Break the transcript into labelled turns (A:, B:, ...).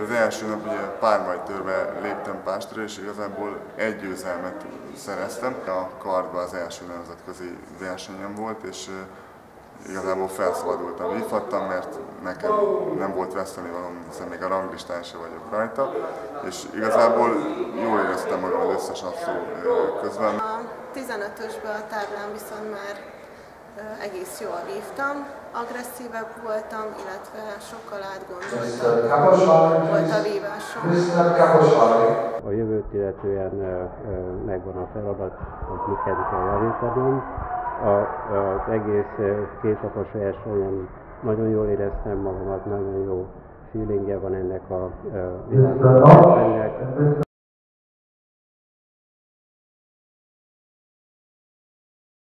A: Az első nap ugye pármajtőrbe léptem pástra, és igazából egy győzelmet szereztem. A kardban az első nemzetközi versenyem volt, és igazából felszabadultam, vívhattam, mert nekem nem volt vesztenivalóm, hiszen még a ranglistán sem vagyok rajta, és igazából jól éreztem magam az összes asszó közben.
B: A 15-ösben a táblán viszont már egész jól vívtam, agresszívebb voltam, illetve sokkal átgondoltabb volt a vívásom.
C: A jövőt illetően megvan a feladat, hogy miket kell javítanom. Az egész kétnapos versenyen nagyon jól éreztem magamat, nagyon jó feelingje van ennek a világversenynek.